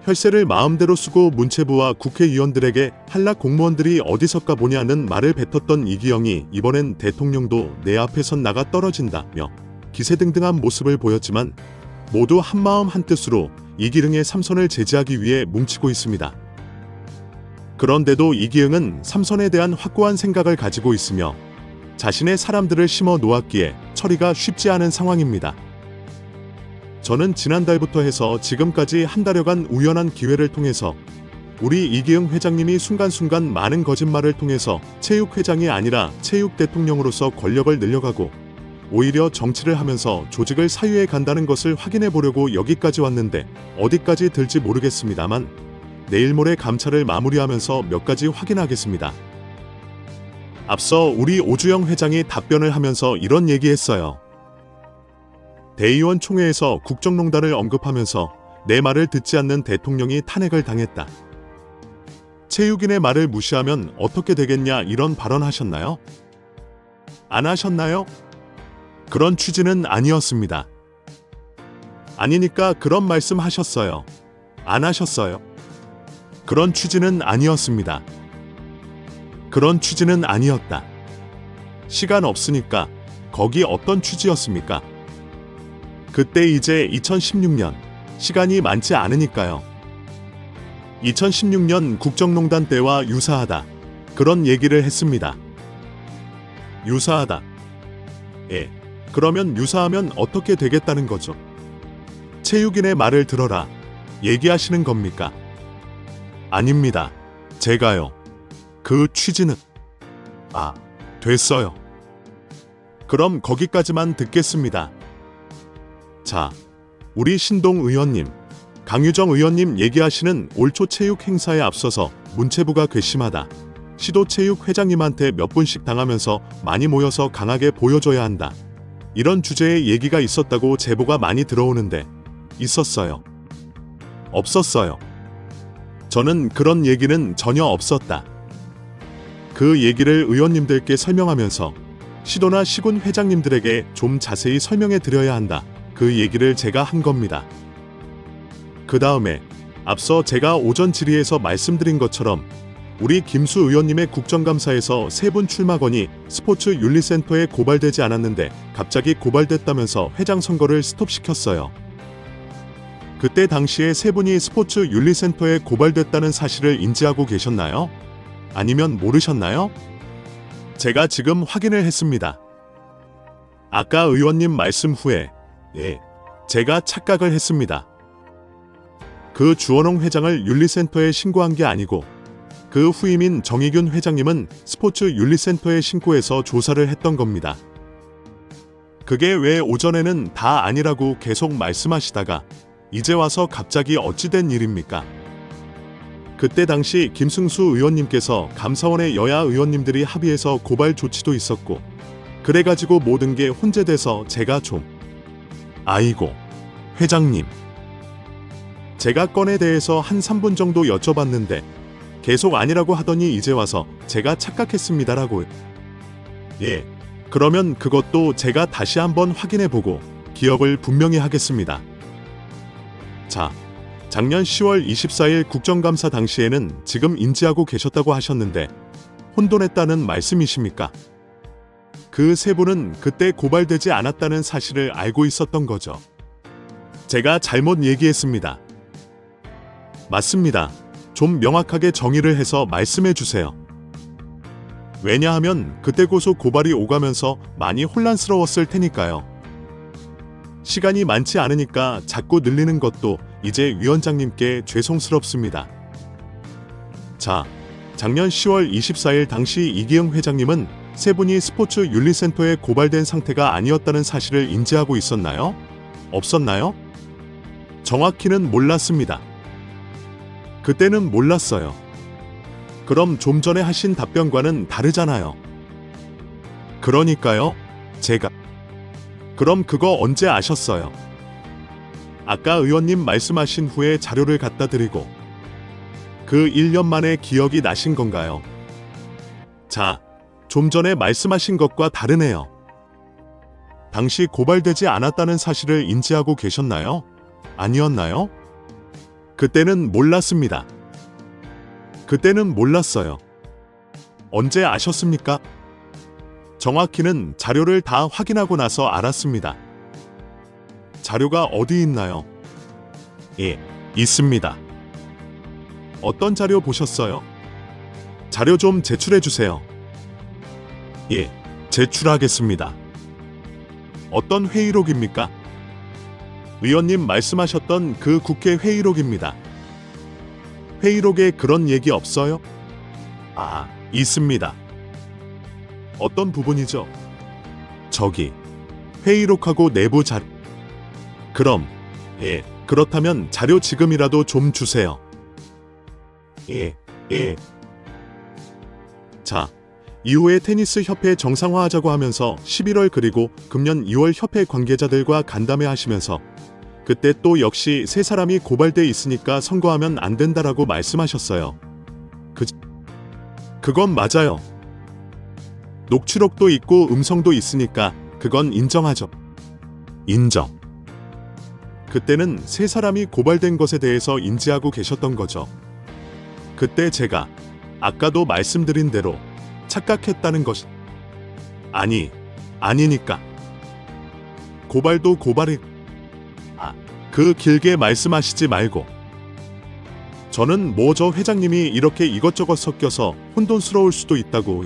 혈세를 마음대로 쓰고 문체부와 국회의원들에게 한락 공무원들이 어디서까 보냐는 말을 뱉었던 이기영이 이번엔 대통령도 내 앞에선 나가 떨어진다며 기세등등한 모습을 보였지만 모두 한마음 한뜻으로 이기흥의 삼선을 제지하기 위해 뭉치고 있습니다. 그런데도 이기흥은 삼선에 대한 확고한 생각을 가지고 있으며 자신의 사람들을 심어 놓았기에 처리가 쉽지 않은 상황입니다. 저는 지난달부터 해서 지금까지 한 달여간 우연한 기회를 통해서 우리 이기흥 회장님이 순간순간 많은 거짓말을 통해서 체육회장이 아니라 체육대통령으로서 권력을 늘려가고 오히려 정치를 하면서 조직을 사유해 간다는 것을 확인해 보려고 여기까지 왔는데 어디까지 들지 모르겠습니다만 내일 모레 감찰을 마무리하면서 몇 가지 확인하겠습니다. 앞서 우리 오주영 회장이 답변을 하면서 이런 얘기했어요. 대의원 총회에서 국정농단을 언급하면서 내 말을 듣지 않는 대통령이 탄핵을 당했다. 체육인의 말을 무시하면 어떻게 되겠냐 이런 발언하셨나요? 안 하셨나요? 그런 취지는 아니었습니다. 아니니까 그런 말씀 하셨어요. 안 하셨어요? 그런 취지는 아니었습니다. 그런 취지는 아니었다. 시간 없으니까 거기 어떤 취지였습니까? 그때 이제 2016년 시간이 많지 않으니까요. 2016년 국정농단 때와 유사하다. 그런 얘기를 했습니다. 유사하다. 예. 그러면 유사하면 어떻게 되겠다는 거죠? 체육인의 말을 들어라. 얘기하시는 겁니까? 아닙니다. 제가요. 그 취지는 됐어요. 그럼 거기까지만 듣겠습니다. 자, 우리 신동 의원님, 강유정 의원님 얘기하시는 올초 체육 행사에 앞서서 문체부가 괘씸하다. 시도체육 회장님한테 몇 분씩 당하면서 많이 모여서 강하게 보여줘야 한다. 이런 주제의 얘기가 있었다고 제보가 많이 들어오는데 있었어요? 없었어요. 저는 그런 얘기는 전혀 없었다. 그 얘기를 의원님들께 설명하면서 시도나 시군 회장님들에게 좀 자세히 설명해 드려야 한다. 그 얘기를 제가 한 겁니다. 그 다음에 앞서 제가 오전 질의에서 말씀드린 것처럼 우리 김수 의원님의 국정감사에서 3분 출마 건이 스포츠윤리센터에 고발되지 않았는데 갑자기 고발됐다면서 회장 선거를 스톱시켰어요. 그때 당시에 3분이 스포츠윤리센터에 고발됐다는 사실을 인지하고 계셨나요? 아니면 모르셨나요? 제가 지금 확인을 했습니다. 아까 의원님 말씀 후에 제가 착각을 했습니다. 그 주원홍 회장을 윤리센터에 신고한 게 아니고 그 후임인 정의균 회장님은 스포츠윤리센터에 신고해서 조사를 했던 겁니다. 그게 왜 오전에는 다 아니라고 계속 말씀하시다가 이제 와서 갑자기 어찌된 일입니까? 그때 당시 김승수 의원님께서 감사원의 여야 의원님들이 합의해서 고발 조치도 있었고 그래가지고 모든 게 혼재돼서 제가 좀 아이고 회장님 제가 건에 대해서 한 3분 정도 여쭤봤는데 계속 아니라고 하더니 이제 와서 제가 착각했습니다라고. 예, 그러면 그것도 제가 다시 한번 확인해보고 기억을 분명히 하겠습니다. 자, 작년 10월 24일 국정감사 당시에는 지금 인지하고 계셨다고 하셨는데 혼돈했다는 말씀이십니까? 그 3분은 그때 고발되지 않았다는 사실을 알고 있었던 거죠. 제가 잘못 얘기했습니다. 맞습니다. 좀 명확하게 정의를 해서 말씀해 주세요. 왜냐하면 그때 고소 고발이 오가면서 많이 혼란스러웠을 테니까요. 시간이 많지 않으니까 자꾸 늘리는 것도 이제 위원장님께 죄송스럽습니다. 자, 작년 10월 24일 당시 이기흥 회장님은 3분이 스포츠윤리센터에 고발된 상태가 아니었다는 사실을 인지하고 있었나요? 없었나요? 정확히는 몰랐습니다. 그때는 몰랐어요. 그럼 좀 전에 하신 답변과는 다르잖아요. 그러니까요, 제가. 그럼 그거 언제 아셨어요? 아까 의원님 말씀하신 후에 자료를 갖다 드리고 그 1년 만에 기억이 나신 건가요? 자, 좀 전에 말씀하신 것과 다르네요. 당시 고발되지 않았다는 사실을 인지하고 계셨나요? 아니었나요? 그때는 몰랐습니다. 그때는 몰랐어요. 언제 아셨습니까? 정확히는 자료를 다 확인하고 나서 알았습니다. 자료가 어디 있나요? 예, 있습니다. 어떤 자료 보셨어요? 자료 좀 제출해 주세요. 예, 제출하겠습니다. 어떤 회의록입니까? 의원님 말씀하셨던 그 국회 회의록입니다. 회의록에 그런 얘기 없어요? 아, 있습니다. 어떤 부분이죠? 저기, 회의록하고 내부 자료. 그럼, 예, 그렇다면 자료 지금이라도 좀 주세요. 예. 자, 이후에 테니스 협회 정상화하자고 하면서 11월 그리고 금년 2월 협회 관계자들과 간담회 하시면서 그때 또 역시 세 사람이 고발돼 있으니까 선거하면 안 된다라고 말씀하셨어요. 그건 맞아요. 녹취록도 있고 음성도 있으니까 그건 인정하죠. 인정. 그때는 세 사람이 고발된 것에 대해서 인지하고 계셨던 거죠. 그때 제가 아까도 말씀드린 대로 착각했다는 것이 아니니까. 고발도 고발이 그 길게 말씀하시지 말고. 저는 뭐 저 회장님이 이렇게 이것저것 섞여서 혼돈스러울 수도 있다고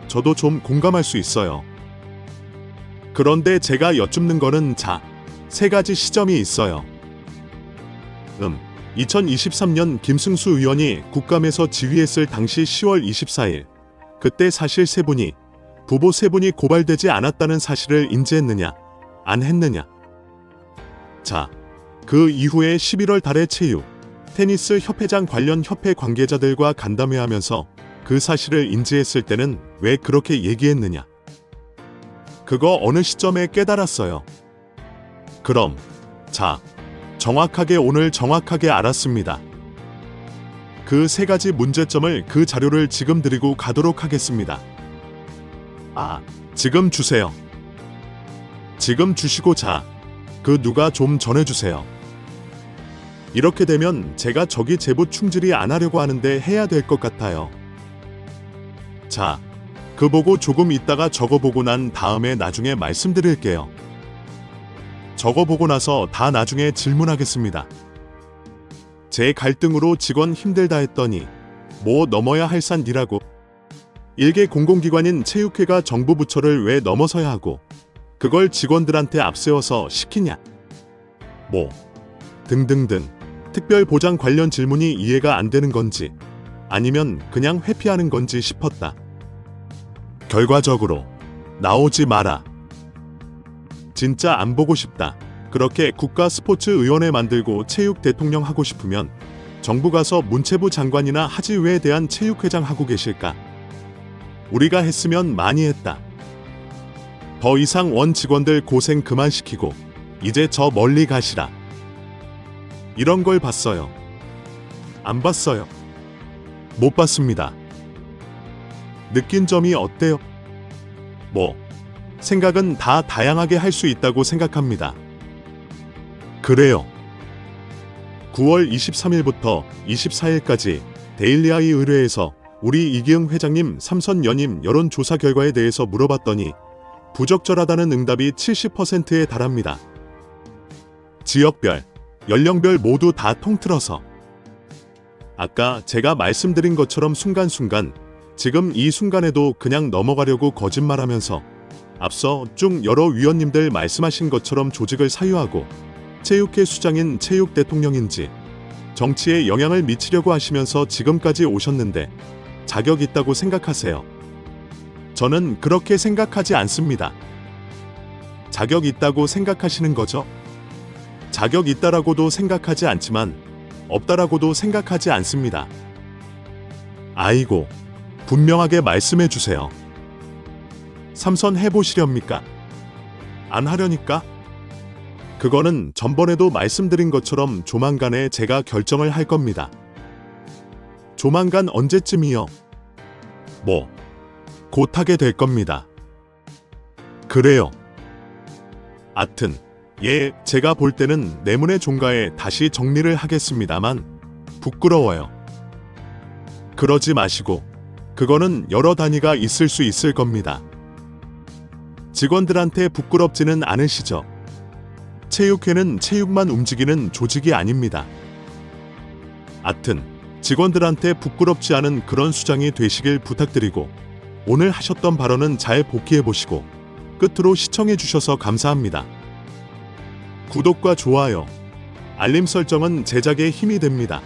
저도 좀 공감할 수 있어요. 그런데 제가 여쭙는 거는 세 가지 시점이 있어요. 2023년 김승수 의원이 국감에서 지휘했을 당시 10월 24일 그때 사실 세 분이 부부 세 분이 고발되지 않았다는 사실을 인지했느냐 안 했느냐. 그 이후에 11월 달에 체육 테니스 협회장 관련 협회 관계자들과 간담회하면서 그 사실을 인지했을 때는 왜 그렇게 얘기했느냐. 그거 어느 시점에 깨달았어요. 그럼 정확하게 오늘 정확하게 알았습니다. 그 세 가지 문제점을 그 자료를 지금 드리고 가도록 하겠습니다. 지금 주세요. 지금 주시고 그 누가 좀 전해주세요. 이렇게 되면 제가 저기 제보 충질이 안 하려고 하는데 해야 될 것 같아요. 그 보고 조금 있다가 저거 보고 난 다음에 나중에 말씀드릴게요. 저거 보고 나서 다 나중에 질문하겠습니다. 제 갈등으로 직원 힘들다 했더니 뭐 넘어야 할 산이라고. 일개 공공기관인 체육회가 정부 부처를 왜 넘어서야 하고 그걸 직원들한테 앞세워서 시키냐. 등등등 특별보장 관련 질문이 이해가 안 되는 건지 아니면 그냥 회피하는 건지 싶었다. 결과적으로 나오지 마라. 진짜 안 보고 싶다. 그렇게 국가스포츠위원회 만들고 체육 대통령 하고 싶으면 정부 가서 문체부 장관이나 하지 왜 대한 체육회장 하고 계실까? 우리가 했으면 많이 했다. 더 이상 원 직원들 고생 그만 시키고 이제 저 멀리 가시라. 이런 걸 봤어요. 안 봤어요. 못 봤습니다. 느낀 점이 어때요? 생각은 다 다양하게 할 수 있다고 생각합니다. 그래요. 9월 23일부터 24일까지 데일리아이 의뢰에서 우리 이기흥 회장님 삼선 연임 여론조사 결과에 대해서 물어봤더니 부적절하다는 응답이 70%에 달합니다. 지역별, 연령별 모두 다 통틀어서. 아까 제가 말씀드린 것처럼 순간순간, 지금 이 순간에도 그냥 넘어가려고 거짓말하면서 앞서 쭉 여러 위원님들 말씀하신 것처럼 조직을 사유하고 체육회 수장인 체육 대통령인지 정치에 영향을 미치려고 하시면서 지금까지 오셨는데 자격 있다고 생각하세요? 저는 그렇게 생각하지 않습니다. 자격 있다고 생각하시는 거죠? 자격 있다라고도 생각하지 않지만 없다라고도 생각하지 않습니다. 아이고, 분명하게 말씀해 주세요. 삼선 해보시렵니까? 안 하려니까? 그거는 전번에도 말씀드린 것처럼 조만간에 제가 결정을 할 겁니다. 조만간 언제쯤이요? 곧 하게 될 겁니다. 그래요. 아튼, 제가 볼 때는 내문의 종가에 다시 정리를 하겠습니다만 부끄러워요. 그러지 마시고 그거는 여러 단위가 있을 수 있을 겁니다. 직원들한테 부끄럽지는 않으시죠? 체육회는 체육만 움직이는 조직이 아닙니다. 하여튼 직원들한테 부끄럽지 않은 그런 수장이 되시길 부탁드리고 오늘 하셨던 발언은 잘 복기해보시고 끝으로 시청해주셔서 감사합니다. 구독과 좋아요, 알림 설정은 제작에 힘이 됩니다.